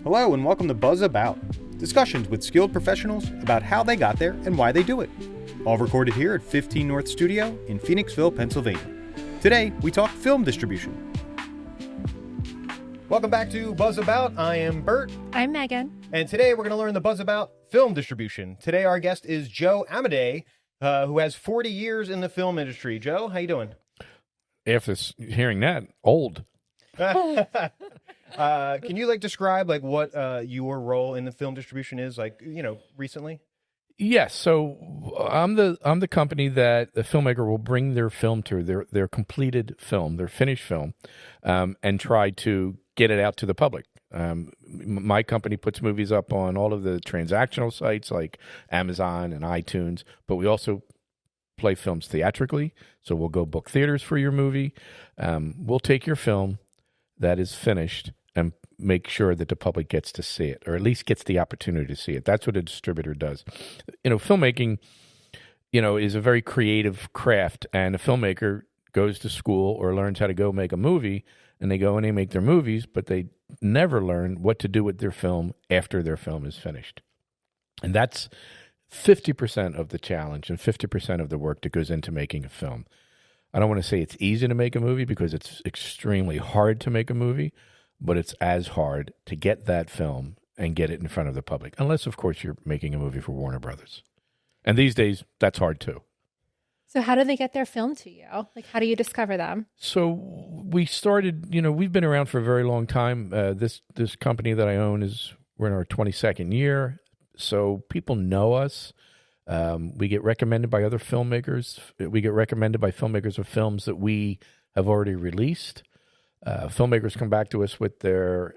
Hello and welcome to Buzz About, discussions with skilled professionals about how they got there and why they do it. All recorded here at 15 North Studio in Phoenixville, Pennsylvania. Today, we talk film distribution. Welcome back to Buzz About. I am Bert. I'm Megan. And today we're going to learn the buzz about film distribution. Today our guest is Joe Amodei, who has 40 years in the film industry. Joe, how you doing? After hearing that, old. Can you describe what your role in the film distribution is recently? Yes, so I'm the company that the filmmaker will bring their film to, their completed film, their finished film, and try to get it out to the public. My company puts movies up on all of the transactional sites like Amazon and iTunes, but we also play films theatrically. So we'll go book theaters for your movie. We'll take your film that is finished and make sure that the public gets to see it, or at least gets the opportunity to see it. That's what a distributor does. Filmmaking, is a very creative craft, and a filmmaker goes to school or learns how to go make a movie, and they go and they make their movies, but they never learn what to do with their film after their film is finished. And that's 50% of the challenge and 50% of the work that goes into making a film. I don't want to say it's easy to make a movie because it's extremely hard to make a movie, but it's as hard to get that film and get it in front of the public. Unless, of course, you're making a movie for Warner Brothers. And these days, that's hard too. So how do they get their film to you? How do you discover them? So we started, we've been around for a very long time. This company that I own we're in our 22nd year. So people know us. We get recommended by other filmmakers. We get recommended by filmmakers of films that we have already released. Filmmakers come back to us with their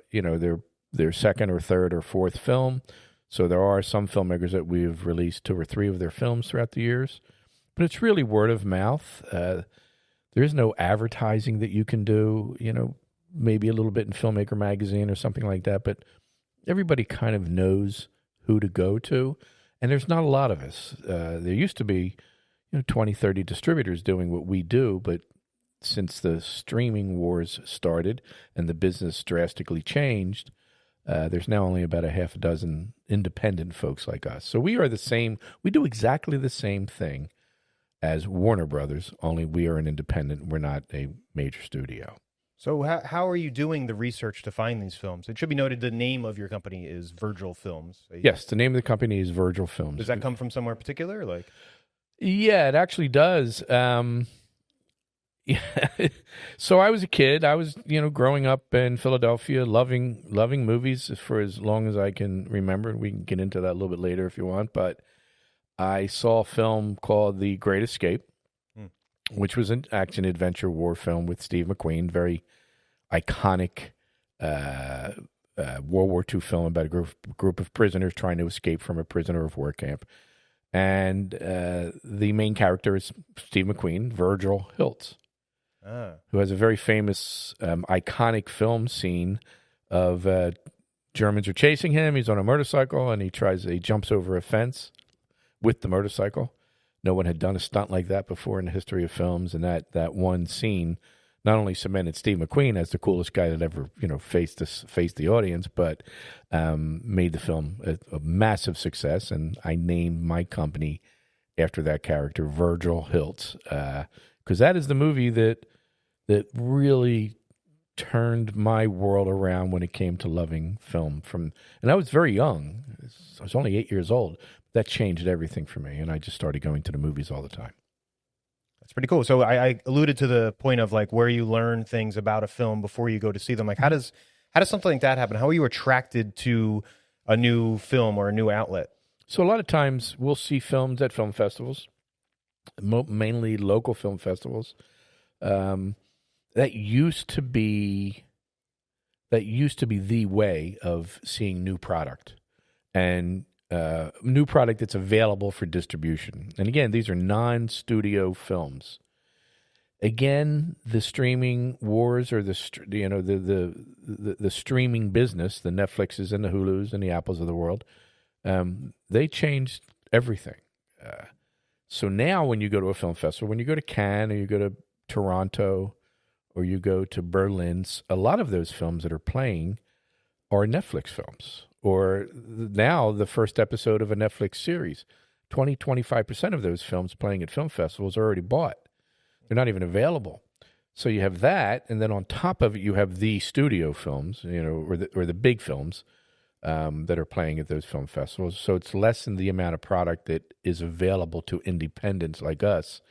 second or third or fourth film. So there are some filmmakers that we've released 2 or 3 of their films throughout the years. But it's really word of mouth. There is no advertising that you can do, maybe a little bit in Filmmaker Magazine or something like that. But everybody kind of knows who to go to. And there's not a lot of us. There used to be 20, 30 distributors doing what we do, but since the streaming wars started and the business drastically changed, there's now only about a half a dozen independent folks like us. So we are the same. We do exactly the same thing as Warner Brothers, only we are an independent. We're not a major studio. So how are you doing the research to find these films? It should be noted the name of your company is Virgil Films. Yes, the name of the company is Virgil Films. Does that come from somewhere particular? Yeah, it actually does. Yeah. So I was a kid. I was, growing up in Philadelphia, loving movies for as long as I can remember. We can get into that a little bit later if you want. But I saw a film called The Great Escape, which was an action-adventure war film with Steve McQueen, very iconic World War II film about a group of prisoners trying to escape from a prisoner of war camp. And the main character is Steve McQueen, Virgil Hiltz, who has a very famous, iconic film scene of Germans are chasing him. He's on a motorcycle, and he jumps over a fence with the motorcycle. No one had done a stunt like that before in the history of films, and that one scene not only cemented Steve McQueen as the coolest guy that ever faced the audience, but made the film a massive success. And I named my company after that character, Virgil Hiltz, because that is the movie that really turned my world around when it came to loving film. And I was very young; I was only 8 years old. That changed everything for me, and I just started going to the movies all the time. That's pretty cool. So I alluded to the point of where you learn things about a film before you go to see them. How does something like that happen? How are you attracted to a new film or a new outlet? So a lot of times we'll see films at film festivals, mainly local film festivals. That used to be the way of seeing new product, and new product that's available for distribution. And again, these are non-studio films. Again, the streaming wars, or the streaming business, the Netflixes and the Hulus and the Apples of the world, they changed everything. So now when you go to a film festival, when you go to Cannes or you go to Toronto or you go to Berlin, a lot of those films that are playing are Netflix films, or now the first episode of a Netflix series. 25% of those films playing at film festivals are already bought. They're not even available. So you have that, and then on top of it, you have the studio films, or the big films that are playing at those film festivals. So it's lessened the amount of product that is available to independents like us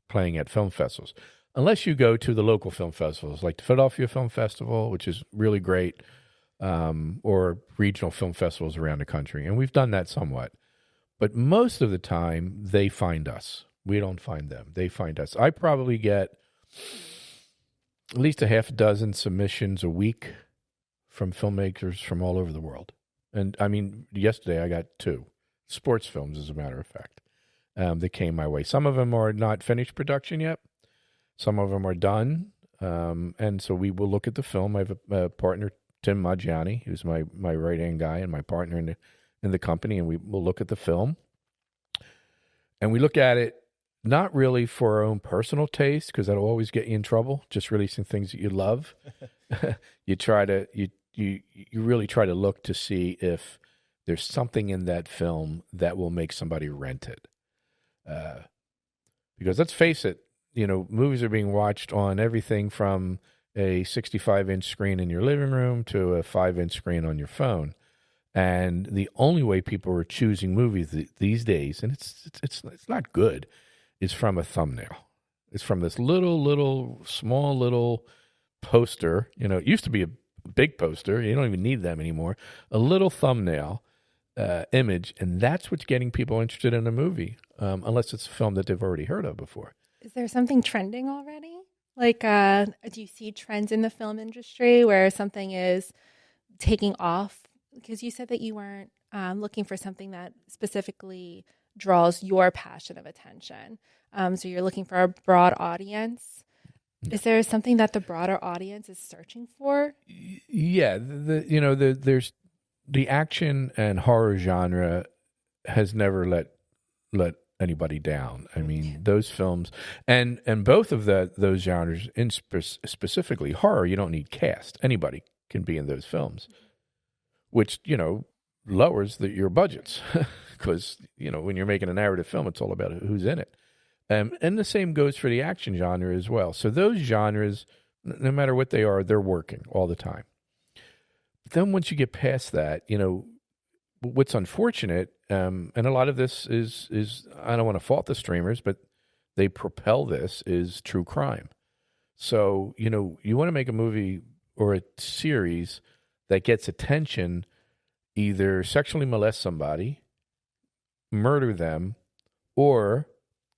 playing at film festivals. Unless you go to the local film festivals, like the Philadelphia Film Festival, which is really great, or regional film festivals around the country. And we've done that somewhat. But most of the time, they find us. We don't find them. They find us. I probably get at least a half a dozen submissions a week from filmmakers from all over the world. And I mean, yesterday I got 2 sports films, as a matter of fact, that came my way. Some of them are not finished production yet. Some of them are done. And so we will look at the film. I have a partner, Tim Maggiani, who's my right-hand guy and my partner in the company, and we will look at the film. And we look at it not really for our own personal taste, because that'll always get you in trouble, just releasing things that you love. You really try to look to see if there's something in that film that will make somebody rent it. Because let's face it, movies are being watched on everything from a 65-inch screen in your living room to a 5-inch screen on your phone. And the only way people are choosing movies these days, and it's not good, is from a thumbnail. It's from this small little poster. It used to be a big poster. You don't even need them anymore. A little thumbnail image, and that's what's getting people interested in a movie, unless it's a film that they've already heard of before. Is there something trending already? Like, do you see trends in the film industry where something is taking off? Because you said that you weren't looking for something that specifically draws your passion of attention. So you're looking for a broad audience. Is there something that the broader audience is searching for? Yeah, there's the action and horror genre has never let anybody down. I mean, those films and both of those genres, specifically horror, you don't need cast. Anybody can be in those films, which lowers your budgets because when you're making a narrative film, it's all about who's in it. And the same goes for the action genre as well. So those genres, no matter what they are, they're working all the time. But then once you get past that, what's unfortunate, and a lot of this is I don't want to fault the streamers, but they propel this, is true crime. So, you want to make a movie or a series that gets attention, either sexually molest somebody, murder them, or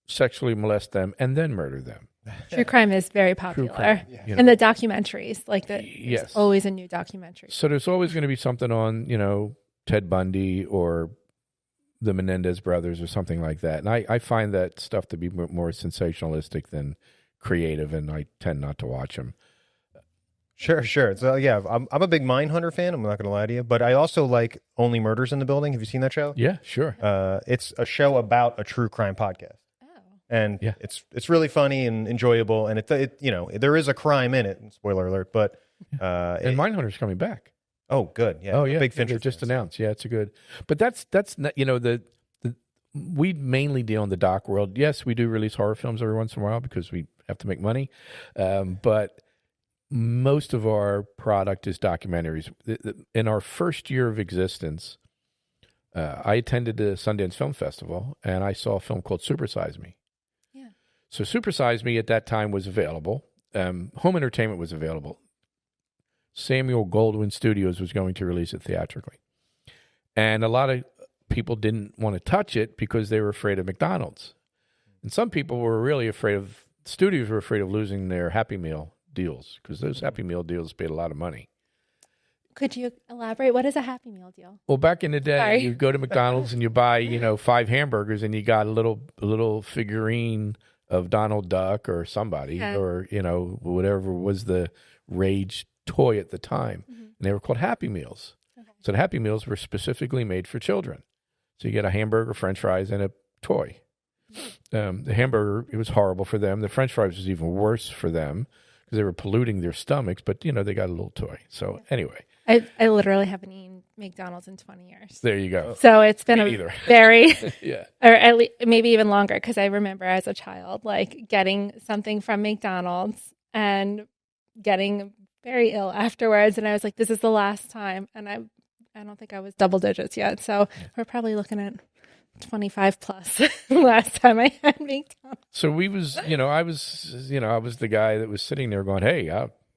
sexually molest them and then murder them. True crime is very popular. And the documentaries, there's always a new documentary. So there's always going to be something on, Ted Bundy or the Menendez brothers or something like that. And I find that stuff to be more sensationalistic than creative, and I tend not to watch them. Sure. So I'm a big Mindhunter fan. I'm not going to lie to you, but I also like Only Murders in the Building. Have you seen that show? Yeah, sure. It's a show about a true crime podcast. And it's really funny and enjoyable, and it there is a crime in it. Spoiler alert! But and Mindhunter's coming back. Oh, good. Yeah. Oh, yeah. Big Fincher. Just announced. Yeah, it's a good. But that's not, we mainly deal in the doc world. Yes, we do release horror films every once in a while because we have to make money. But most of our product is documentaries. In our first year of existence, I attended the Sundance Film Festival, and I saw a film called Super Size Me. So Super Size Me at that time was available. Home entertainment was available. Samuel Goldwyn Studios was going to release it theatrically. And a lot of people didn't want to touch it because they were afraid of McDonald's. And some people were really studios were afraid of losing their Happy Meal deals because those Happy Meal deals paid a lot of money. Could you elaborate? What is a Happy Meal deal? Well, back in the day, you go to McDonald's and you buy, 5 hamburgers and you got a little figurine of Donald Duck or somebody, or, whatever was the rage toy at the time. Mm-hmm. And they were called Happy Meals. Okay. So the Happy Meals were specifically made for children. So you get a hamburger, French fries, and a toy. The hamburger, it was horrible for them. The French fries was even worse for them because they were polluting their stomachs, but, they got a little toy. So anyway. I literally haven't eaten McDonald's in 20 years. There you go. So it's been Me a either. very, Yeah. or at least maybe even longer, because I remember as a child, like getting something from McDonald's and getting very ill afterwards. And I was like, this is the last time. And I don't think I was double digits yet. So we're probably looking at 25 plus last time I had McDonald's. So I was the guy that was sitting there going, hey,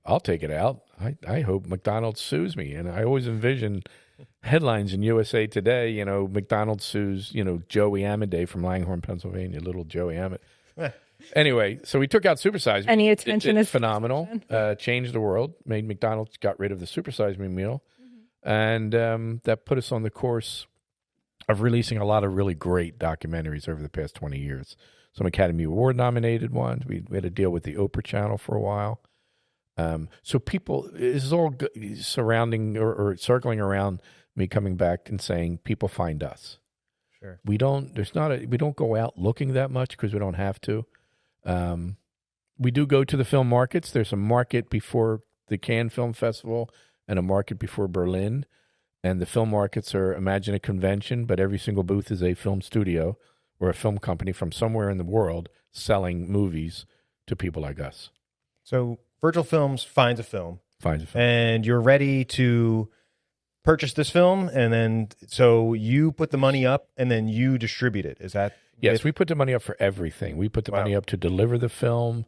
I'll take it out. I hope McDonald's sues me. And I always envision headlines in USA Today, McDonald's sues, Joe Amodei from Langhorne, Pennsylvania, little Joe Amodei. Anyway, so we took out Supersize Me. Any attention is phenomenal. Changed the world. Made McDonald's, got rid of the Supersize Me meal. And that put us on the course of releasing a lot of really great documentaries over the past 20 years. Some Academy Award nominated ones. We had a deal with the Oprah Channel for a while. So people, this is all surrounding or circling around me coming back and saying, people find us. Sure. We don't go out looking that much because we don't have to. We do go to the film markets. There's a market before the Cannes Film Festival and a market before Berlin. And the film markets are, imagine a convention, but every single booth is a film studio or a film company from somewhere in the world selling movies to people like us. So Virtual Films finds a film. Finds a film. And you're ready to purchase this film, and then so you put the money up and then you distribute it. Is that Yes, we put the money up for everything. We put the money up to deliver the film,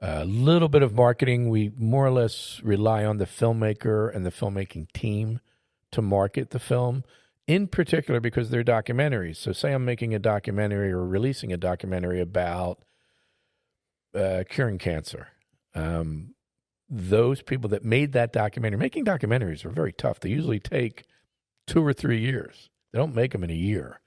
a little bit of marketing. We more or less rely on the filmmaker and the filmmaking team to market the film, in particular because they're documentaries. So say I'm making a documentary or releasing a documentary about curing cancer. Those people that made that documentary, making documentaries are very tough. They usually take 2 or 3 years. They don't make them in a year.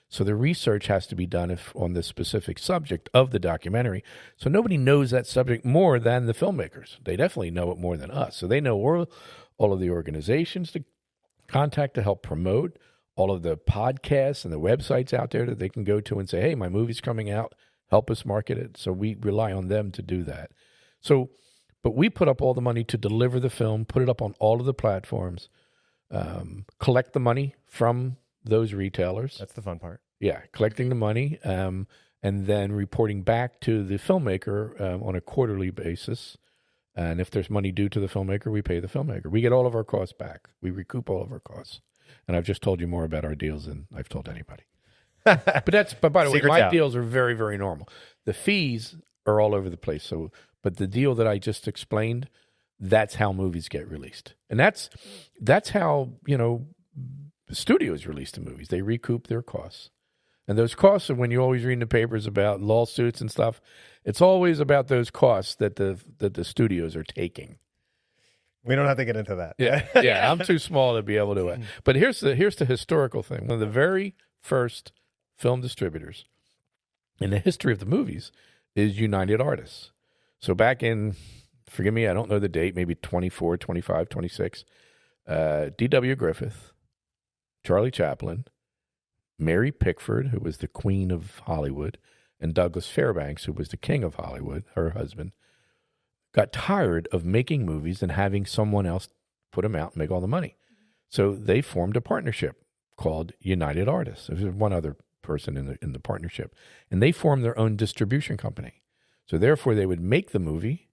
So the research has to be done on the specific subject of the documentary. So nobody knows that subject more than the filmmakers. They definitely know it more than us. So they know all of the organizations to contact to help promote, all of the podcasts and the websites out there that they can go to and say, hey, my movie's coming out, help us market it. So we rely on them to do that. But we put up all the money to deliver the film, put it up on all of the platforms, collect the money from those retailers. That's the fun part. Yeah, collecting the money and then reporting back to the filmmaker on a quarterly basis. And if there's money due to the filmmaker, we pay the filmmaker. We get all of our costs back. We recoup all of our costs. And I've just told you more about our deals than I've told anybody. But by the way, my deals are very, very normal. The fees are all over the place. But the deal that I just explained, that's how movies get released. And that's how, studios release the movies. They recoup their costs. And those costs are when you always read in the papers about lawsuits and stuff, it's always about those costs that the studios are taking. We don't have to get into that. Yeah, I'm too small to be able to. But here's the historical thing. One of the very first film distributors in the history of the movies is United Artists. So back in, forgive me, I don't know the date, maybe 24, 25, 26, D.W. Griffith, Charlie Chaplin, Mary Pickford, who was the queen of Hollywood, and Douglas Fairbanks, who was the king of Hollywood, her husband, got tired of making movies and having someone else put them out and make all the money. So they formed a partnership called United Artists. There was one other person in the partnership. And they formed their own distribution company. So therefore, they would make the movie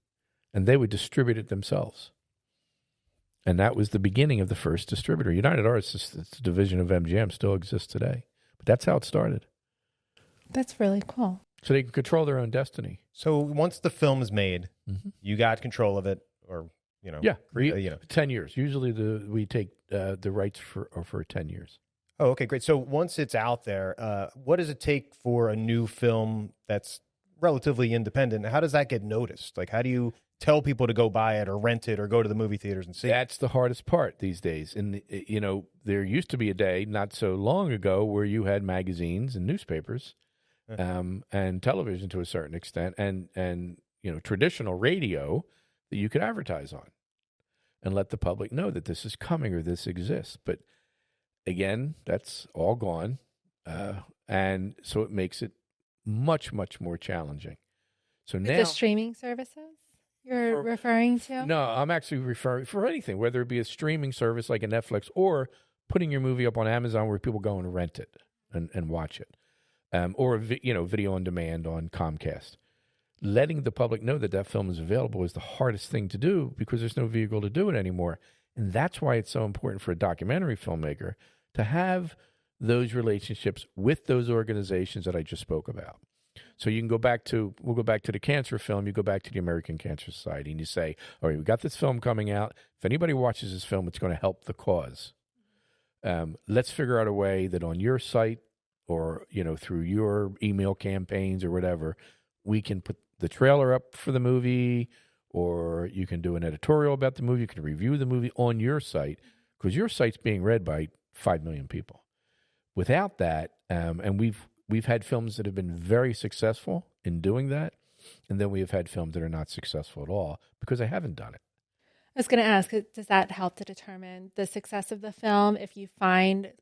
and they would distribute it themselves. And that was the beginning of the first distributor. United Artists, it's a division of MGM, still exists today. But that's how it started. That's really cool. So they can control their own destiny. So once the film is made, you got control of it, or 10 years. Usually we take the rights for 10 years. Oh, okay, great. So once it's out there, what does it take for a new film that's relatively independent? How does that get noticed? Like, how do you tell people to go buy it or rent it or go to the movie theaters and see it? That's the hardest part these days. And, there used to be a day not so long ago where you had magazines and newspapers and television to a certain extent and traditional radio that you could advertise on and let the public know that this is coming or this exists. But again, that's all gone. And so it makes it much, much more challenging. So now the streaming services you're referring to? No, I'm actually referring for anything, whether it be a streaming service like a Netflix or putting your movie up on Amazon where people go and rent it and watch it, or video on demand on Comcast. Letting the public know that that film is available is the hardest thing to do because there's no vehicle to do it anymore. And that's why it's so important for a documentary filmmaker to have those relationships with those organizations that I just spoke about. So you can we'll go back to the cancer film, you go back to the American Cancer Society and you say, all right, we got this film coming out. If anybody watches this film, it's going to help the cause. Let's figure out a way that on your site or, through your email campaigns or whatever, we can put the trailer up for the movie, or you can do an editorial about the movie. You can review the movie on your site because your site's being read by 5 million people. Without that, and we've had films that have been very successful in doing that, and then we have had films that are not successful at all because they haven't done it. I was going to ask, does that help to determine the success of the film? If you find,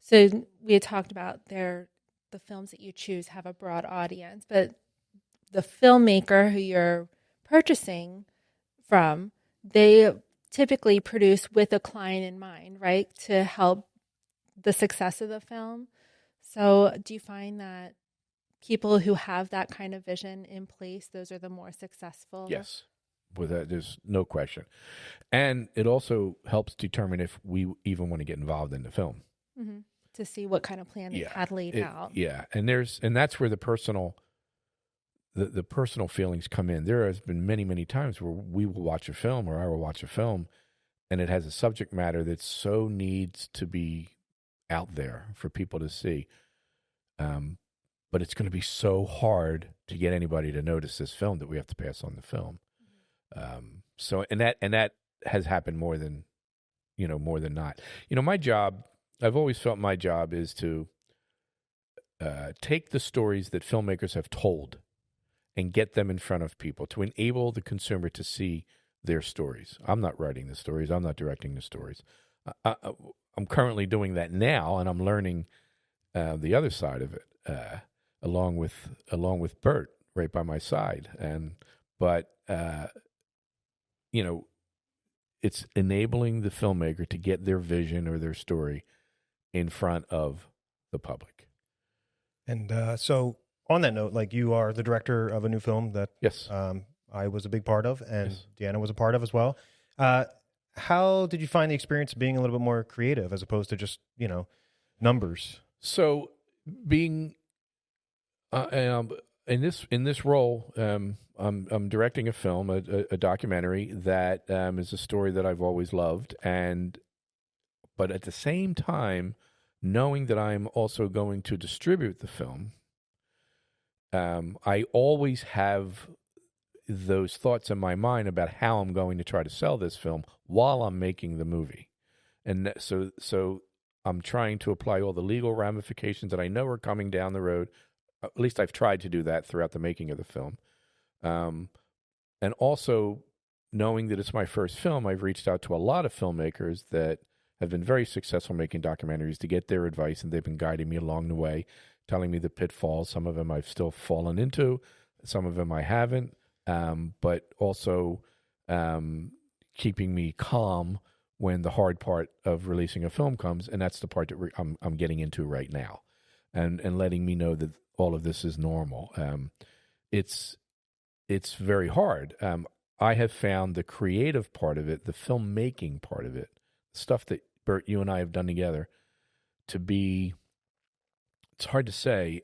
so we had talked about the films that you choose have a broad audience, but the filmmaker who you're purchasing from, they typically produce with a client in mind, right? To help the success of the film. So do you find that people who have that kind of vision in place, those are the more successful? Yes. With that, there's no question. And it also helps determine if we even want to get involved in the film. Mm-hmm. To see what kind of plan they had laid out. Yeah. And that's where the personal feelings come in. There has been many, many times where we will watch a film or I will watch a film and it has a subject matter that so needs to be out there for people to see. But it's going to be so hard to get anybody to notice this film that we have to pass on the film. So that has happened more than not. My job, I've always felt my job is to take the stories that filmmakers have told and get them in front of people to enable the consumer to see their stories. I'm not writing the stories. I'm not directing the stories. I'm currently doing that now, and I'm learning the other side of it, along with Bert right by my side. But it's enabling the filmmaker to get their vision or their story in front of the public. And so on that note, you are the director of a new film that yes. I was a big part of, and yes. Deanna was a part of as well. How did you find the experience of being a little bit more creative as opposed to just, numbers? So being in this role, I'm directing a film, a documentary that is a story that I've always loved, but at the same time, knowing that I'm also going to distribute the film, I always have those thoughts in my mind about how I'm going to try to sell this film while I'm making the movie. And so I'm trying to apply all the legal ramifications that I know are coming down the road. At least I've tried to do that throughout the making of the film. And also knowing that it's my first film, I've reached out to a lot of filmmakers that have been very successful making documentaries to get their advice, and they've been guiding me along the way, telling me the pitfalls. Some of them I've still fallen into, some of them I haven't, but also keeping me calm when the hard part of releasing a film comes, and that's the part that I'm getting into right now, and letting me know that all of this is normal. It's very hard. I have found the creative part of it, the filmmaking part of it, stuff that Bert, you and I have done together, to be, it's hard to say,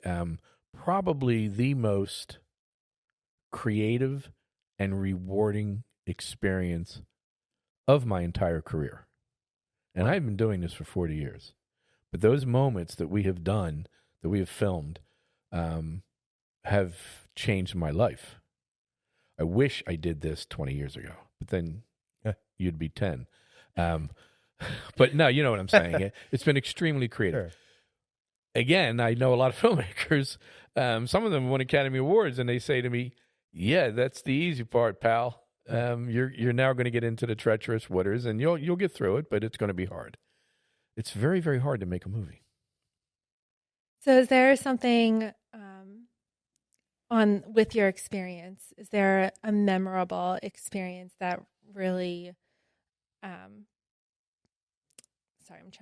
probably the most creative and rewarding experience of my entire career. And I've been doing this for 40 years. But those moments that we have done, that we have filmed, have changed my life. I wish I did this 20 years ago, but then you'd be 10. But no, you know what I'm saying. It's been extremely creative. Sure. Again, I know a lot of filmmakers. Some of them won Academy Awards, and they say to me, "Yeah, that's the easy part, pal. You're now going to get into the treacherous waters, and you'll get through it, but it's going to be hard. It's very, very hard to make a movie." So, is there something with your experience, is there a memorable experience that really, sorry,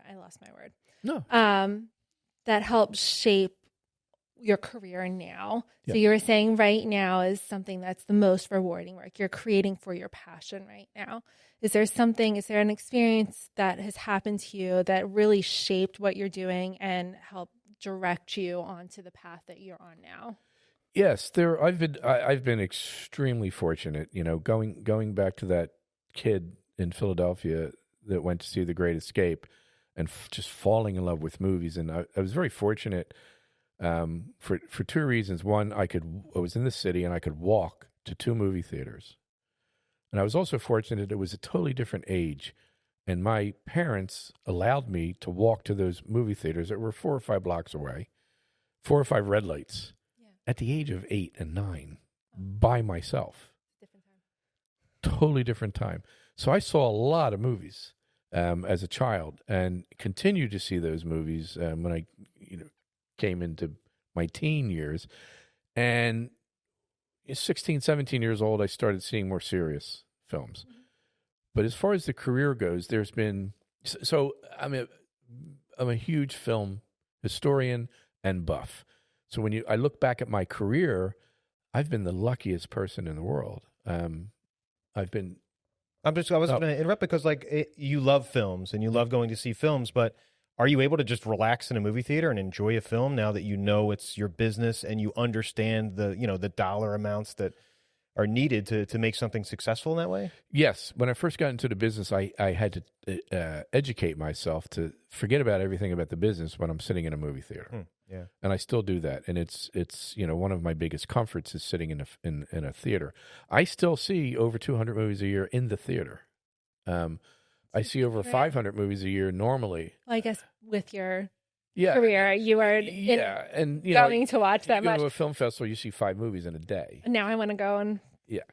I lost my word. No. That helped shape your career now? Yeah. So you were saying right now is something that's the most rewarding work. You're creating for your passion right now. Is there an experience that has happened to you that really shaped what you're doing and helped direct you onto the path that you're on now? Yes, I've been extremely fortunate, going back to that kid in Philadelphia that went to see The Great Escape and just falling in love with movies. And I was very fortunate for two reasons. One, I was in the city and I could walk to 2 movie theaters. And I was also fortunate it was a totally different age. And my parents allowed me to walk to those movie theaters that were 4 or 5 blocks away, 4 or 5 red lights, at the age of 8 and 9 by myself. Different time. Totally different time. So I saw a lot of movies as a child and continued to see those movies when I came into my teen years. And 16, 17 years old, I started seeing more serious films. Mm-hmm. But as far as the career goes, there's been... So I'm a huge film historian and buff. So when I look back at my career, I've been the luckiest person in the world. I was going to interrupt because you love films and you love going to see films, but are you able to just relax in a movie theater and enjoy a film now that you know it's your business and you understand the dollar amounts that are needed to make something successful in that way? Yes. When I first got into the business, I had to educate myself to forget about everything about the business when I'm sitting in a movie theater. Yeah. And I still do that. And it's one of my biggest comforts is sitting in a theater. I still see over 200 movies a year in the theater. I see over 500 movies a year normally. Well, I guess with your career, you are going to watch that much. You go to a film festival, you see 5 movies in a day. Now I want to go and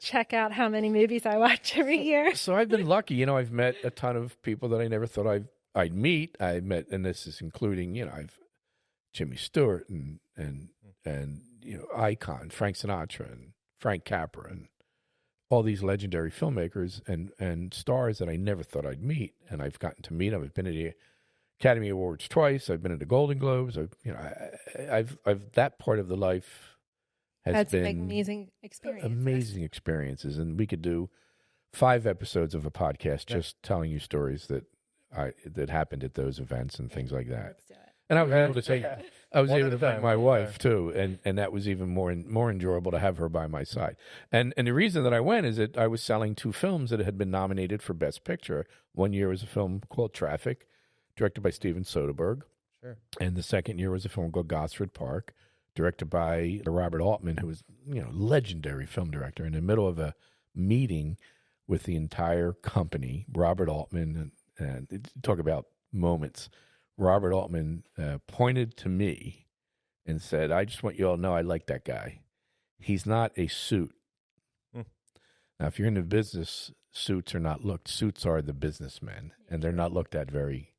check out how many movies I watch every year. So I've been lucky. I've met a ton of people that I never thought I'd meet. I met, and this is including, I've Jimmy Stewart and Icon, Frank Sinatra and Frank Capra and all these legendary filmmakers and stars that I never thought I'd meet, and I've gotten to meet them. I've been at the Academy Awards twice. I've been at the Golden Globes. I've that part of the life has been amazing experience. Amazing experiences, and we could do 5 episodes of a podcast just telling you stories that happened at those events and things like that. Let's do it. And I was able to take, bring my wife too, and that was even more enjoyable to have her by my side. And the reason that I went is that I was selling 2 films that had been nominated for Best Picture. One year was a film called Traffic, directed by Steven Soderbergh. Sure. And the second year was a film called Gosford Park, directed by Robert Altman, who was legendary film director. In the middle of a meeting with the entire company, Robert Altman, and talk about moments. Robert Altman pointed to me and said, "I just want you all to know I like that guy. He's not a suit." Now, if you're in the business, suits are not looked. Suits are the businessmen, and they're not looked at very,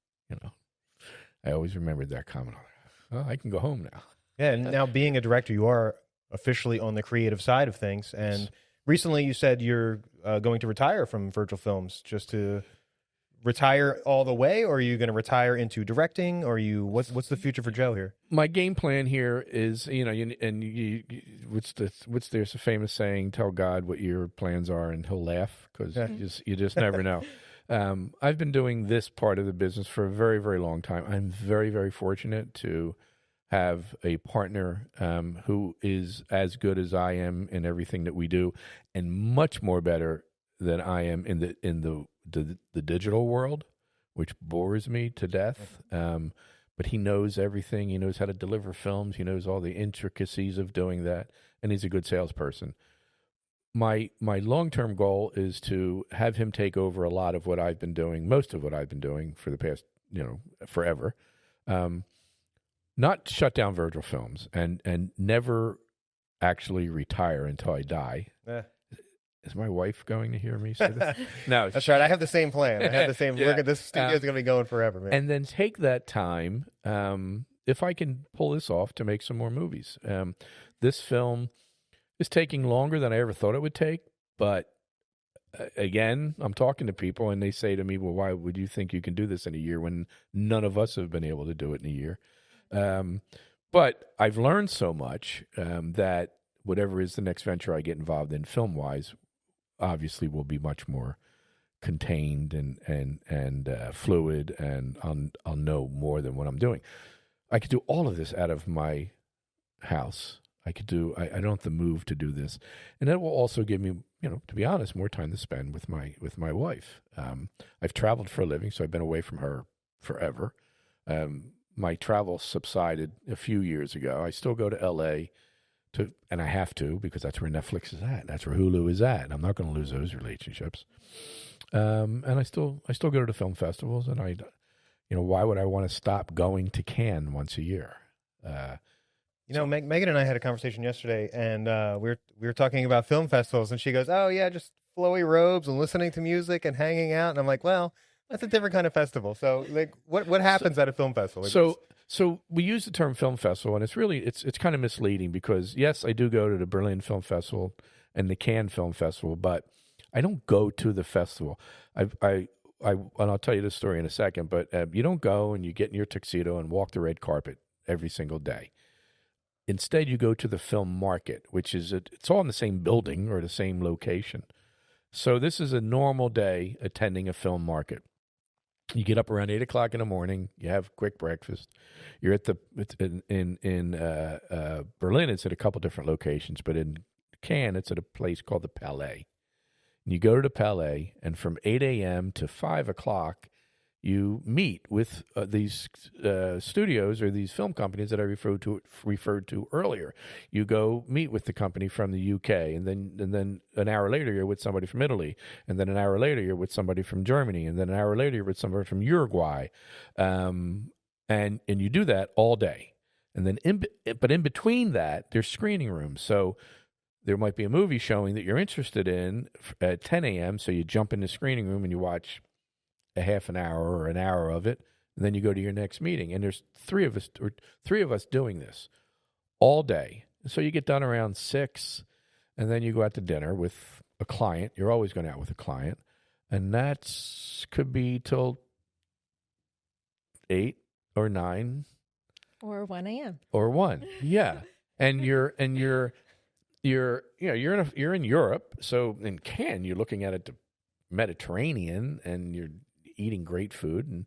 I always remembered that comment. Oh, I can go home now. Yeah, and now being a director, you are officially on the creative side of things. And recently you said you're going to retire from Virgil Films. Just to retire all the way, or are you going to retire into directing, or what's the future for Joe here? My game plan here is, there's a famous saying, tell God what your plans are and he'll laugh, because you just never know. I've been doing this part of the business for a very, very long time. I'm very, very fortunate to have a partner who is as good as I am in everything that we do, and much more better than I am in the digital world, which bores me to death. But he knows everything. He knows how to deliver films. He knows all the intricacies of doing that, and he's a good salesperson. My long-term goal is to have him take over a lot of what I've been doing, most of what I've been doing for the past, forever. Not shut down Virgil Films and never actually retire until I die. Is my wife going to hear me say this? No. That's right. I have the same plan. I have the same. Look at this studio's going to be going forever, man. And then take that time, if I can pull this off, to make some more movies. This film is taking longer than I ever thought it would take. But again, I'm talking to people and they say to me, well, why would you think you can do this in a year when none of us have been able to do it in a year? But I've learned so much that whatever is the next venture I get involved in film-wise, obviously will be much more contained and fluid, and I'll know more than what I'm doing. I could do all of this out of my house. I don't have to move to do this, and that will also give me, to be honest, more time to spend with my wife. I've traveled for a living, so I've been away from her forever. My travel subsided a few years ago. I still go to L.A. and I have to, because that's where Netflix is at. That's where Hulu is at. And I'm not going to lose those relationships. And I still go to film festivals, and why would I want to stop going to Cannes once a year? Megan and I had a conversation yesterday, and we were talking about film festivals, and she goes, "Oh yeah, just flowy robes and listening to music and hanging out." And I'm like, "Well, that's a different kind of festival." So, like, what happens at a film festival? So we use the term film festival, and it's kind of misleading, because yes, I do go to the Berlin Film Festival and the Cannes Film Festival, but I don't go to the festival. And I'll tell you this story in a second, but you don't go and you get in your tuxedo and walk the red carpet every single day. Instead, you go to the film market, which is it's all in the same building or the same location. So this is a normal day attending a film market. You get up around 8 o'clock in the morning. You have a quick breakfast. You're at in Berlin. It's at a couple different locations, but in Cannes, it's at a place called the Palais. And you go to the Palais, and from 8 a.m. to 5 o'clock, you meet with these studios or these film companies that I referred to earlier. You go meet with the company from the UK, and then an hour later you're with somebody from Italy, and then an hour later you're with somebody from Germany, and then an hour later you're with somebody from Uruguay, and you do that all day. And then in between that, there's screening rooms. So there might be a movie showing that you're interested in at 10 a.m. So you jump in the screening room and you watch a half an hour or an hour of it, and then you go to your next meeting. And there's three of us doing this all day. So you get done around 6, and then you go out to dinner with a client. You're always going out with a client, and could be till 8 or 9 or 1 a.m. or 1. Yeah, and you're in Europe. So in Cannes, you're looking at the Mediterranean, and you're eating great food. And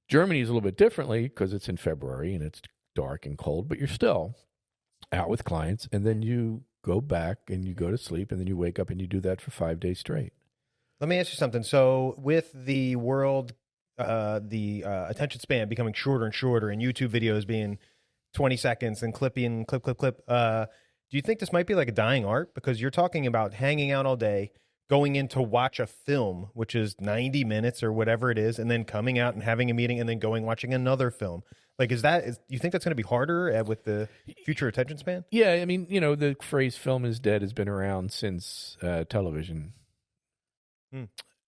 Germany is a little bit differently because it's in February and it's dark and cold, but you're still out with clients, and then you go back and you go to sleep, and then you wake up and you do that for 5 days straight. Let me ask you something. So with the world, the attention span becoming shorter and shorter, and YouTube videos being 20 seconds and clip, do you think this might be like a dying art? Because you're talking about hanging out all day, going in to watch a film, which is 90 minutes or whatever it is, and then coming out and having a meeting, and then watching another film. Like, do you think that's going to be harder with the future attention span? Yeah, I mean, the phrase "film is dead" has been around since television.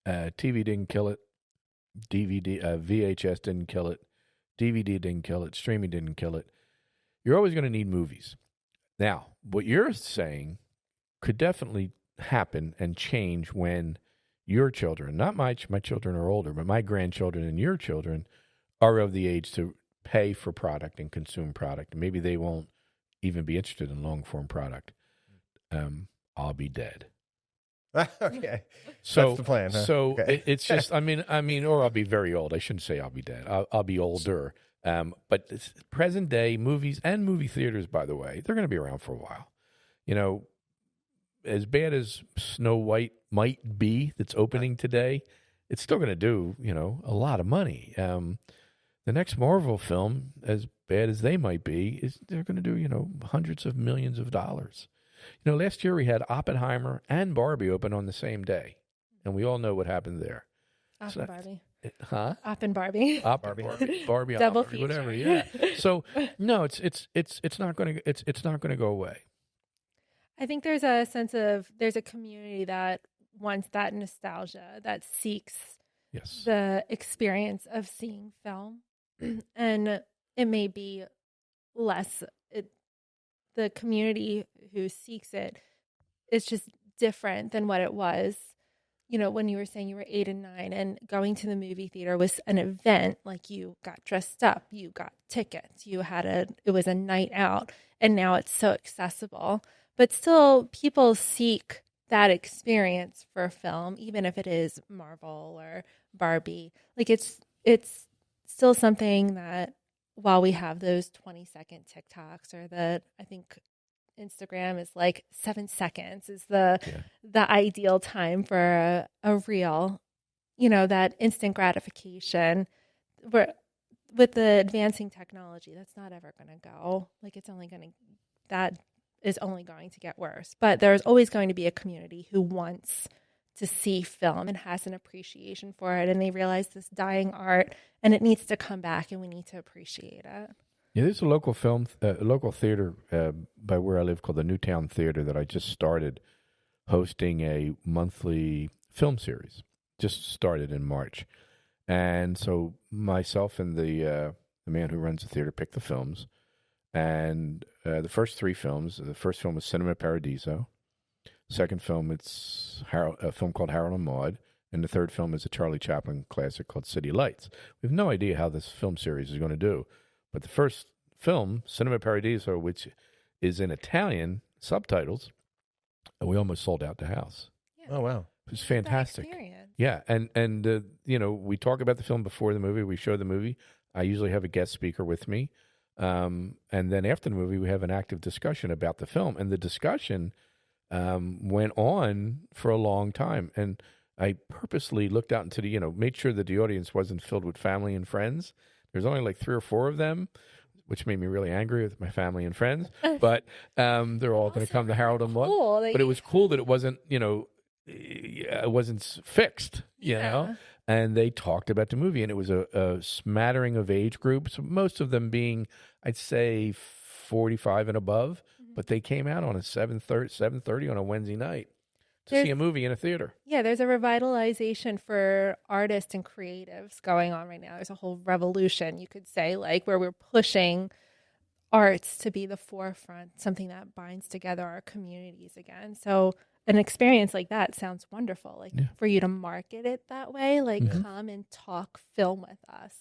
TV didn't kill it. VHS didn't kill it. DVD didn't kill it. Streaming didn't kill it. You're always going to need movies. Now, what you're saying could definitely happen and change when your children, not my children are older, but my grandchildren and your children are of the age to pay for product and consume product. Maybe they won't even be interested in long form product. I'll be dead. Okay, so that's the plan. Huh? So okay. It's just, I mean, or I'll be very old. I shouldn't say I'll be dead. I'll be older. But present day movies and movie theaters, by the way, they're going to be around for a while. As bad as Snow White might be that's opening today, it's still going to do, a lot of money. The next Marvel film, as bad as they might be, they're going to do, hundreds of millions of dollars. Last year we had Oppenheimer and Barbie open on the same day, and we all know what happened there. Barbie. Huh? Barbie. Barbie, Double Barbie, whatever. Yeah. So no, it's not going to go away. I think there's a community that wants that nostalgia, that seeks the experience of seeing film, and it may be less. the community who seeks it is just different than what it was. You know, when you were saying you were 8 and 9 and going to the movie theater was an event, like you got dressed up, you got tickets, it was a night out, and now it's so accessible. But still, people seek that experience for film, even if it is Marvel or Barbie. Like it's still something that while we have those 20-second TikToks or I think Instagram is like 7 seconds is the ideal time for a reel, you know, that instant gratification. Where with the advancing technology, that's not ever going to go. Like that is only going to get worse. But there's always going to be a community who wants to see film and has an appreciation for it, and they realize this dying art and it needs to come back and we need to appreciate it. Yeah, there's a local local theater by where I live called the Newtown Theater that I just started hosting a monthly film series. Just started in March. And so myself and the man who runs the theater picked the films. And the first 3 films, the first film was Cinema Paradiso. Second film, it's a film called Harold and Maude. And the third film is a Charlie Chaplin classic called City Lights. We have no idea how this film series is going to do. But the first film, Cinema Paradiso, which is in Italian subtitles, we almost sold out the house. Yeah. Oh, wow. It was fantastic. Yeah, and you know, we talk about the film before the movie. We show the movie. I usually have a guest speaker with me. And then after the movie, we have an active discussion about the film. And the discussion went on for a long time. And I purposely looked out into made sure that the audience wasn't filled with family and friends. There's only like 3 or 4 of them, which made me really angry with my family and friends. But they're all going to come to Harold and Maude. Cool. But it was cool that it wasn't, it wasn't fixed, you know. And they talked about the movie, and it was a smattering of age groups, most of them being, I'd say, 45 and above. Mm-hmm. But they came out on a 7:30 on a Wednesday night to see a movie in a theater. Yeah, there's a revitalization for artists and creatives going on right now. There's a whole revolution, you could say, like where we're pushing arts to be the forefront, something that binds together our communities again. So an experience like that sounds wonderful. Like for you to market it that way, like come and talk film with us.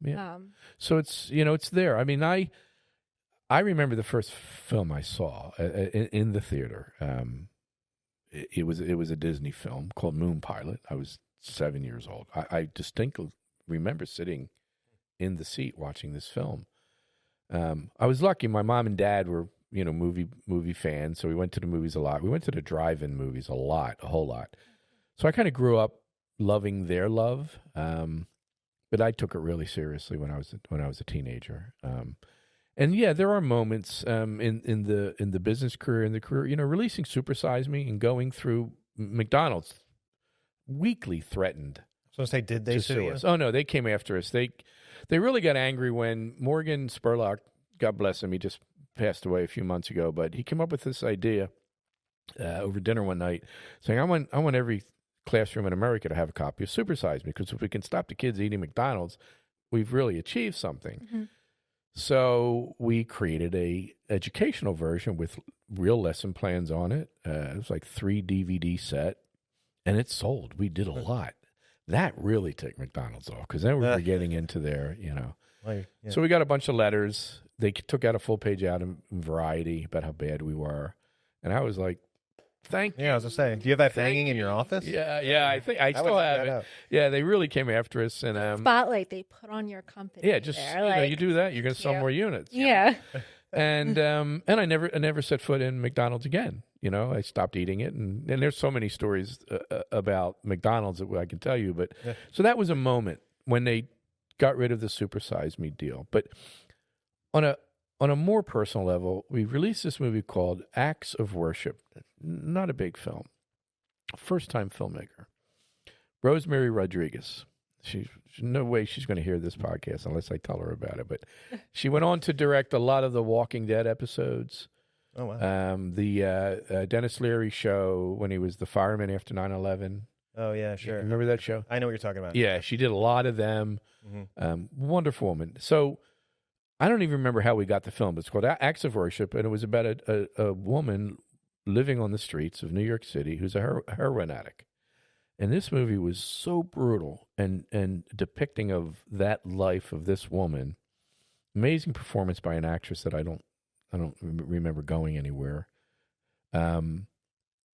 Yeah. So it's, it's there. I mean, I remember the first film I saw in the theater. It was a Disney film called Moon Pilot. I was 7 years old. I distinctly remember sitting in the seat watching this film. I was lucky. My mom and dad were, movie fans, so we went to the movies a lot. We went to the drive-in movies a whole lot. So I kind of grew up loving their love, but I took it really seriously when I was a teenager. And yeah, there are moments in the business career, in the career, releasing Super Size Me and going through McDonald's weekly threatened. So I say, did they sue us? Oh no, they came after us. They really got angry when Morgan Spurlock, God bless him, he just passed away a few months ago, but he came up with this idea over dinner one night, saying, I want every classroom in America to have a copy of Super Size Me, because if we can stop the kids eating McDonald's, we've really achieved something. Mm-hmm. So we created a educational version with real lesson plans on it. It was like 3 DVD set, and it sold. We did a lot. That really took McDonald's off, because then we were getting into their, So we got a bunch of letters. They took out a full page out in Variety about how bad we were, and I was like, "Thank you." Yeah, I was gonna say, do you have that hanging in your office? Yeah. I think I still have it. Yeah, they really came after us, and spotlight they put on your company. Yeah, just you do that, you're gonna sell more units. Yeah. And I never set foot in McDonald's again. I stopped eating it, and there's so many stories about McDonald's that I can tell you. But so that was a moment when they got rid of the Super Size Me deal. But on a more personal level, we released this movie called Acts of Worship. Not a big film. First-time filmmaker. Rosemary Rodriguez. She's no way she's going to hear this podcast unless I tell her about it. But she went on to direct a lot of the Walking Dead episodes. Oh, wow. The Dennis Leary show when he was the fireman after 9/11. Oh, yeah, sure. Remember that show? I know what you're talking about. Yeah, she did a lot of them. Mm-hmm. Wonderful woman. So I don't even remember how we got the film, but it's called Acts of Worship, and it was about a woman living on the streets of New York City who's a heroin addict. And this movie was so brutal and depicting of that life of this woman. Amazing performance by an actress that I don't remember going anywhere. And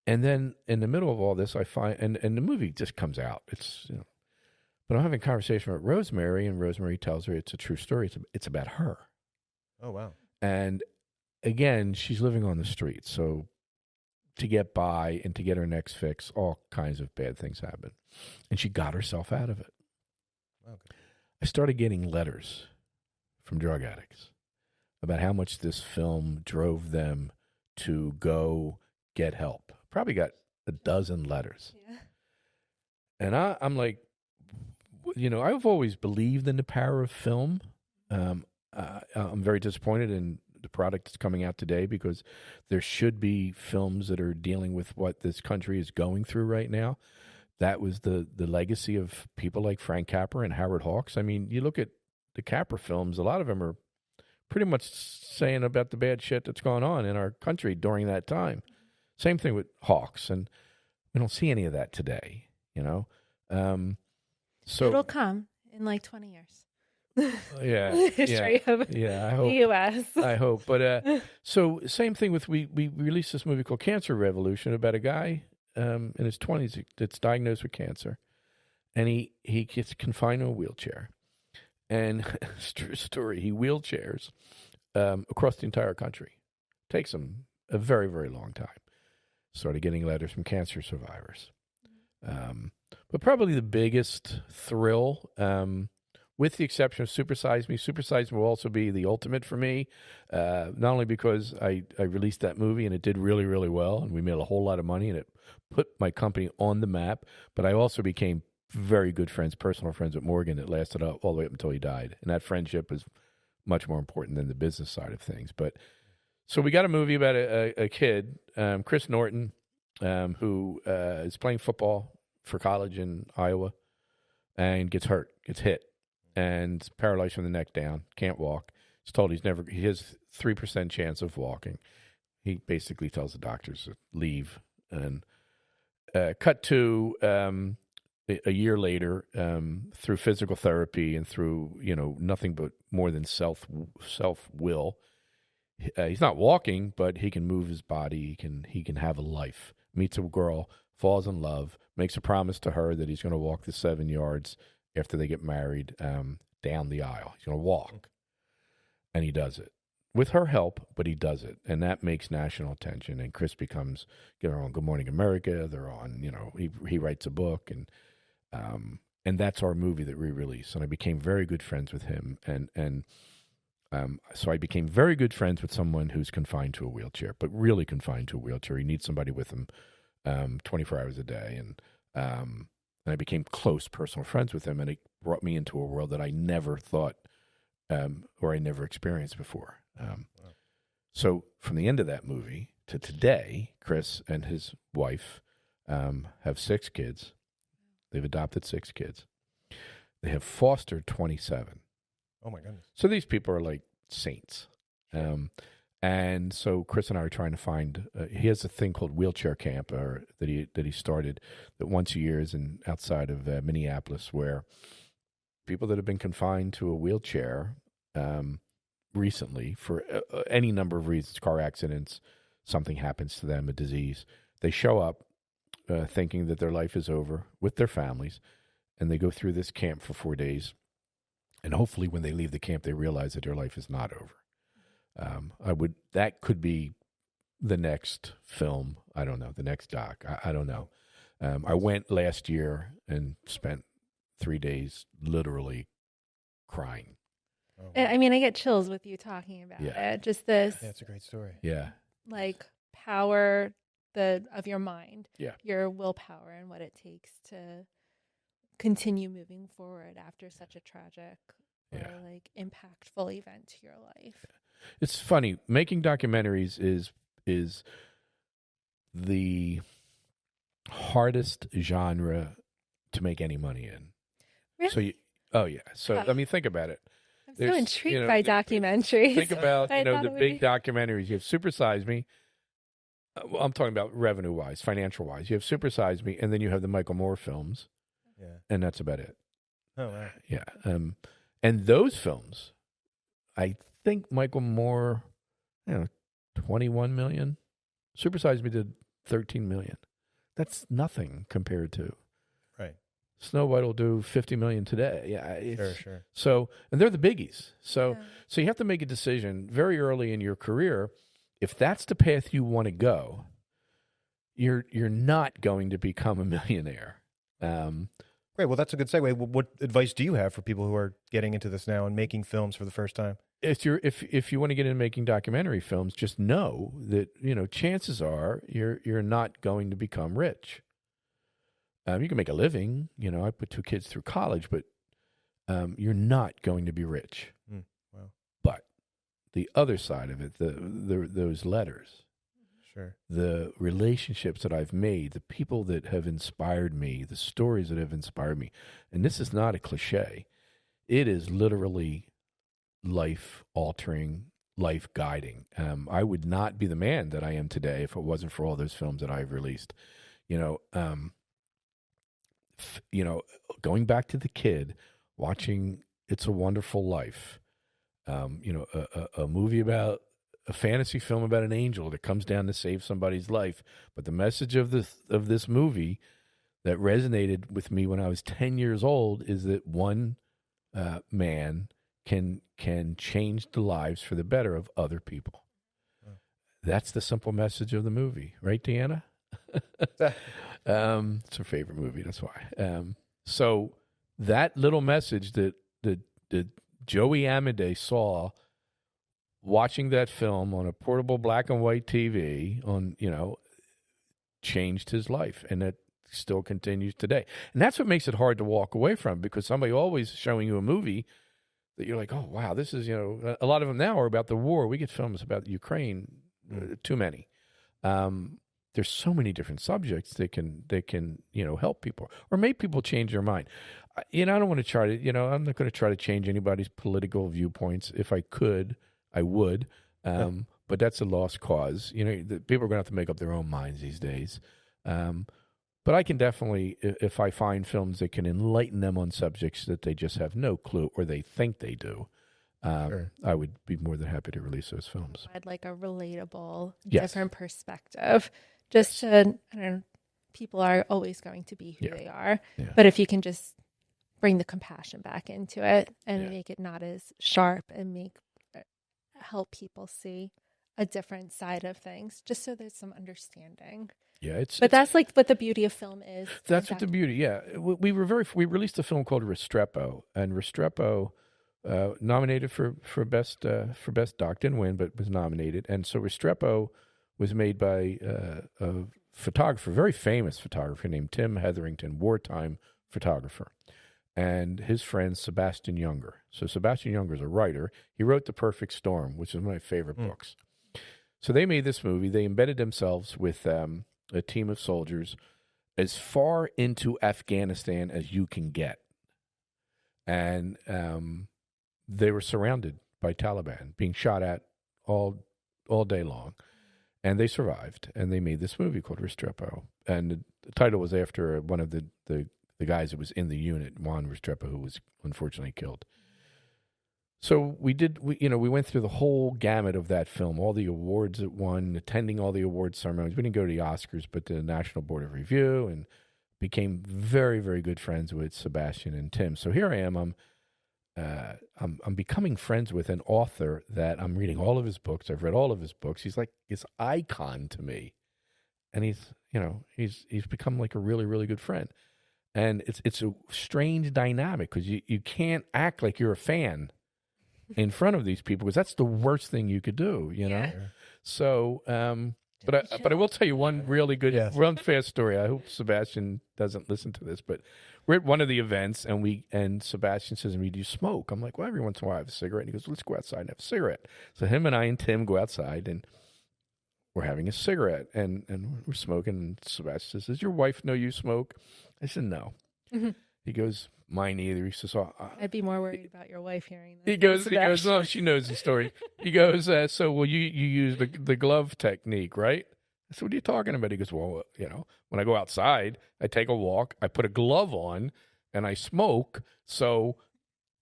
then in the middle of all this, I find and the movie just comes out. It's but I'm having a conversation with Rosemary, and Rosemary tells her it's a true story. It's about her. Oh wow! And again, she's living on the street, so to get by and to get her next fix, all kinds of bad things happen. And she got herself out of it. Okay. I started getting letters from drug addicts about how much this film drove them to go get help. Probably got a dozen letters. Yeah. And I'm like, I've always believed in the power of film. I'm very disappointed in the product that's coming out today because there should be films that are dealing with what this country is going through right now. That was the legacy of people like Frank Capra and Howard Hawks. I mean, you look at the Capra films, a lot of them are pretty much saying about the bad shit that's going on in our country during that time. Same thing with Hawks, and we don't see any of that today, So it'll come in like 20 years. Yeah, History of I hope. the U.S. I hope, but so same thing with we released this movie called Cancer Revolution about a guy in his 20s that's diagnosed with cancer, and he gets confined to a wheelchair, and it's a true story. He wheelchairs across the entire country. Takes him a very, very long time. Started getting letters from cancer survivors, but probably the biggest thrill. With the exception of Supersize Me. Supersize Me will also be the ultimate for me, not only because I released that movie and it did really, really well, and we made a whole lot of money, and it put my company on the map, but I also became very good friends, personal friends with Morgan that lasted all the way up until he died. And that friendship is much more important than the business side of things. But so we got a movie about a kid, Chris Norton, who is playing football for college in Iowa and gets hit. And paralyzed from the neck down, can't walk. He's told he has 3% chance of walking. He basically tells the doctors to leave. And cut to a year later, through physical therapy and through nothing but more than self will. He's not walking, but he can move his body. He can have a life. Meets a girl, falls in love, makes a promise to her that he's going to walk the 7 yards after they get married, down the aisle. He's going to walk. And he does it. With her help, but he does it. And that makes national attention. And Chris becomes, they're on Good Morning America. They're on, he writes a book. And that's our movie that we released. And I became very good friends with him. So I became very good friends with someone who's confined to a wheelchair, but really confined to a wheelchair. He needs somebody with him 24 hours a day. And I became close personal friends with him, and it brought me into a world that I never thought or I never experienced before. So from the end of that movie to today, Chris and his wife have 6 kids. They've adopted 6 kids. They have fostered 27. Oh, my goodness. So these people are like saints. And so Chris and I are trying to find. He has a thing called Wheelchair Camp, that he started, that once a year is outside of Minneapolis, where people that have been confined to a wheelchair recently for any number of reasons, car accidents, something happens to them, a disease, they show up thinking that their life is over with their families, and they go through this camp for 4 days, and hopefully when they leave the camp, they realize that their life is not over. That could be the next film. I don't know, the next doc. I don't know. I went last year and spent 3 days literally crying. Oh, I mean, I get chills with you talking about it. Just this, that's a great story. Yeah. like power of your mind, Yeah. your willpower, and what it takes to continue moving forward after such a tragic or like impactful event to your life. It's funny, making documentaries is the hardest genre to make any money in. Really? So I mean, think about it. I'm so There's, intrigued by documentaries. Think about I thought the it would big be- documentaries. You have Super Size Me. Well, I'm talking about revenue wise, financial wise. You have Super Size Me, and then you have the Michael Moore films, and that's about it. Oh, wow. Yeah, and those films, I think Michael Moore, 21 million. Super Size Me did 13 million. That's nothing compared to Right. Snow White will do 50 million today. Yeah, Sure. So, and they're the biggies. So, Yeah. so you have to make a decision very early in your career. If that's the path you want to go, you're not going to become a millionaire. Great. Well, that's a good segue. What advice do you have for people who are getting into this now and making films for the first time? If you want to get into making documentary films, just know that chances are you're not going to become rich. You can make a living. I put 2 kids through college, but you're not going to be rich. Wow. But the other side of it, those letters, Sure. the relationships that I've made, the people that have inspired me, the stories that have inspired me, and this is not a cliche. It is literally life-altering, life-guiding. I would not be the man that I am today if it wasn't for all those films that I've released. Going back to the kid, watching It's a Wonderful Life, a movie about a fantasy film about an angel that comes down to save somebody's life. But the message of this movie that resonated with me when I was 10 years old is that one man can change the lives for the better of other people. Oh. That's the simple message of the movie, right, Deanna? It's her favorite movie. That's why. So that little message that Joey Amodei saw watching that film on a portable black and white TV changed his life, and it still continues today. And that's what makes it hard to walk away from, because somebody always showing you a movie that you're like, oh wow, this is a lot of them now are about the war. We get films about Ukraine, too many. There's so many different subjects that can help people or make people change their mind. I don't want to try to I'm not going to try to change anybody's political viewpoints. If I could, I would, but that's a lost cause. The people are going to have to make up their own minds these days. But I can definitely, if I find films that can enlighten them on subjects that they just have no clue or they think they do, Sure. I would be more than happy to release those films. I'd like a relatable, Yes. different perspective. Just to, I don't know, people are always going to be who Yeah. they are. Yeah. But if you can just bring the compassion back into it and Yeah. make it not as sharp and help people see a different side of things, just so there's some understanding. Yeah, But that's like what the beauty of film is. That's what the beauty. Yeah, we released a film called Restrepo, and Restrepo nominated for best doc, didn't win, but was nominated. And so Restrepo was made by a photographer, very famous photographer named Tim Hetherington, wartime photographer, and his friend Sebastian Junger. So Sebastian Junger is a writer. He wrote The Perfect Storm, which is one of my favorite books. So they made this movie. They embedded themselves with a team of soldiers as far into Afghanistan as you can get. And they were surrounded by Taliban, being shot at all day long. And they survived, and they made this movie called Restrepo. And the title was after one of the guys that was in the unit, Juan Restrepo, who was unfortunately killed. So we went through the whole gamut of that film, all the awards it won, attending all the award ceremonies. We didn't go to the Oscars, but the National Board of Review, and became very, very good friends with Sebastian and Tim. So here I am. I'm becoming friends with an author that I'm reading all of his books. I've read all of his books. He's like this icon to me, and he's become like a really, really good friend. And it's a strange dynamic because you can't act like you're a fan in front of these people, because that's the worst thing you could do, Yeah. So, but I will tell you one really good, one fast story. I hope Sebastian doesn't listen to this, but we're at one of the events, and Sebastian says to me, "Do you smoke?" I'm like, "Well, every once in a while I have a cigarette." And he goes, "Let's go outside and have a cigarette." So him and I and Tim go outside, and we're having a cigarette, and we're smoking. And Sebastian says, "Does your wife know you smoke?" I said, "No." Mm-hmm. He goes, mine either. He says, oh, I'd be more worried about your wife hearing that. he goes, oh, she knows the story. He goes, so, well, you use the glove technique, right? I said, what are you talking about? He goes, well, when I go outside, I take a walk, I put a glove on, and I smoke. So,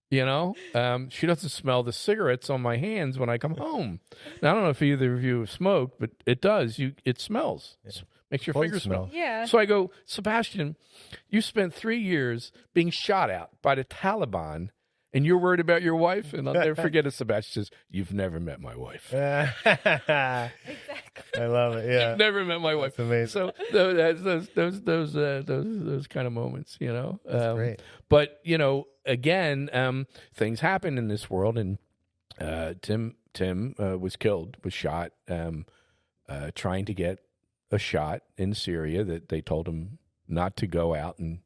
she doesn't smell the cigarettes on my hands when I come home. Now, I don't know if either of you have smoked, but it does. It smells. Yeah. Makes your fingers smell. Yeah. So I go, Sebastian, you spent 3 years being shot at by the Taliban, and you're worried about your wife? And I'll never forget it. Sebastian says, you've never met my wife. Exactly. I love it. Yeah. You've never met my wife. That's amazing. So those kind of moments, That's great. But, again, things happen in this world, and Tim was killed, was shot, trying to get a shot in Syria that they told him not to go out and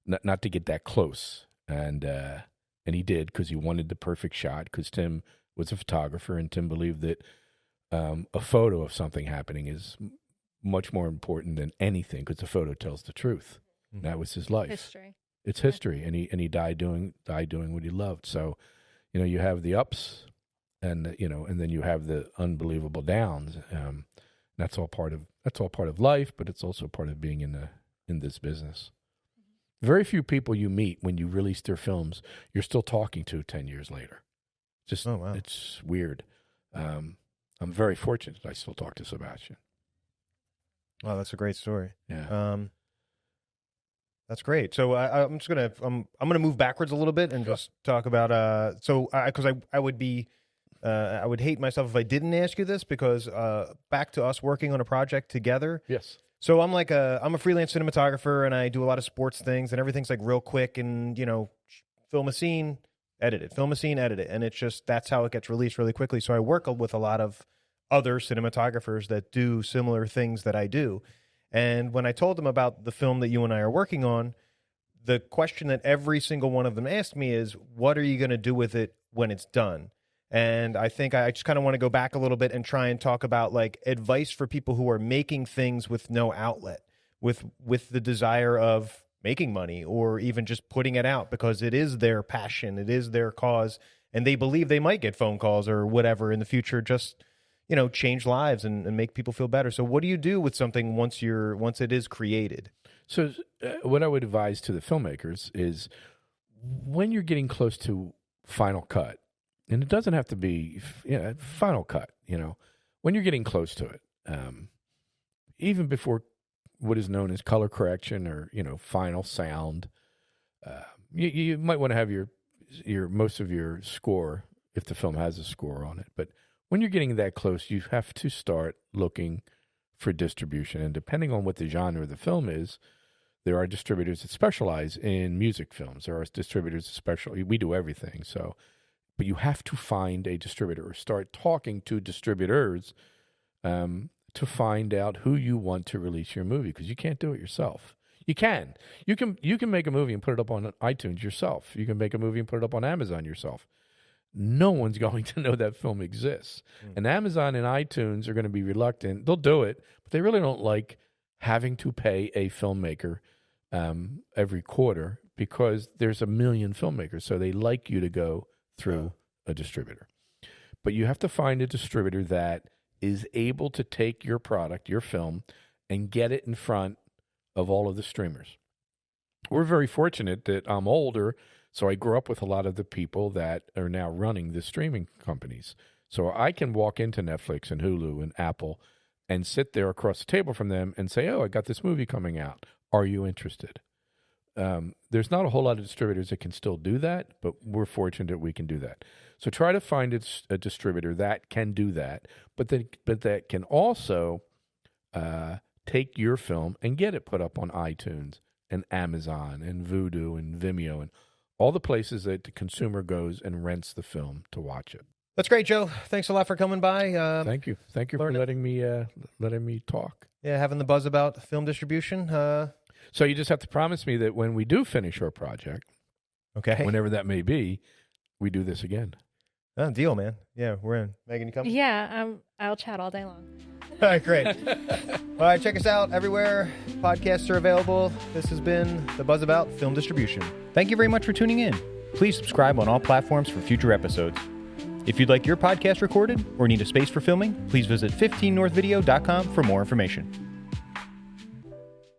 not to get that close. And he did, because he wanted the perfect shot, because Tim was a photographer, and Tim believed that a photo of something happening is much more important than anything, because the photo tells the truth. Mm-hmm. That was his life. History. It's history, and he died doing what he loved. So, you have the ups, and and then you have the unbelievable downs. That's all part of life, but it's also part of being in this business. Very few people you meet when you release their films, you're still talking to 10 years later. Just, oh, wow. It's weird. I'm very fortunate I still talk to Sebastian. Wow, that's a great story. Yeah. That's great. So I'm just I'm gonna move backwards a little bit and just talk about because I would be I would hate myself if I didn't ask you this, because back to us working on a project together. Yes. So I'm a freelance cinematographer, and I do a lot of sports things, and everything's like real quick, and film a scene, edit it, film a scene, edit it, and it's just that's how it gets released really quickly. So I work with a lot of other cinematographers that do similar things that I do. And when I told them about the film that you and I are working on, the question that every single one of them asked me is, what are you going to do with it when it's done? And I think I just kind of want to go back a little bit and try and talk about like advice for people who are making things with no outlet, with the desire of making money, or even just putting it out because it is their passion, it is their cause, and they believe they might get phone calls or whatever in the future, just change lives and make people feel better. So what do you do with something once it is created? So what I would advise to the filmmakers is, when you're getting close to final cut, and it doesn't have to be final cut, when you're getting close to it, even before what is known as color correction or final sound, you might want to have your most of your score, if the film has a score on it. But when you're getting that close, you have to start looking for distribution. And depending on what the genre of the film is, there are distributors that specialize in music films. There are distributors that we do everything. So, but you have to find a distributor, or start talking to distributors to find out who you want to release your movie, because you can't do it yourself. You can make a movie and put it up on iTunes yourself. You can make a movie and put it up on Amazon yourself. No one's going to know that film exists. And Amazon and iTunes are going to be reluctant. They'll do it, but they really don't like having to pay a filmmaker every quarter, because there's a million filmmakers. So they like you to go through a distributor. But you have to find a distributor that is able to take your product, your film, and get it in front of all of the streamers. We're very fortunate that I'm older, so I grew up with a lot of the people that are now running the streaming companies. So I can walk into Netflix and Hulu and Apple and sit there across the table from them and say, oh, I got this movie coming out. Are you interested? There's not a whole lot of distributors that can still do that, but we're fortunate that we can do that. So try to find a distributor that can do that, but that can also take your film and get it put up on iTunes and Amazon and Vudu and Vimeo and all the places that the consumer goes and rents the film to watch it. That's great, Joe. Thanks a lot for coming by. Thank you for letting me talk. Yeah, having the buzz about film distribution. So you just have to promise me that when we do finish our project, okay, whenever that may be, we do this again. Deal, man. Yeah, we're in. Megan, you coming? Yeah, I'll chat all day long. right, great. All right, check us out everywhere podcasts are available. This has been The Buzz About Film Distribution. Thank you very much for tuning in. Please subscribe on all platforms for future episodes. If you'd like your podcast recorded or need a space for filming, please visit 15northvideo.com for more information.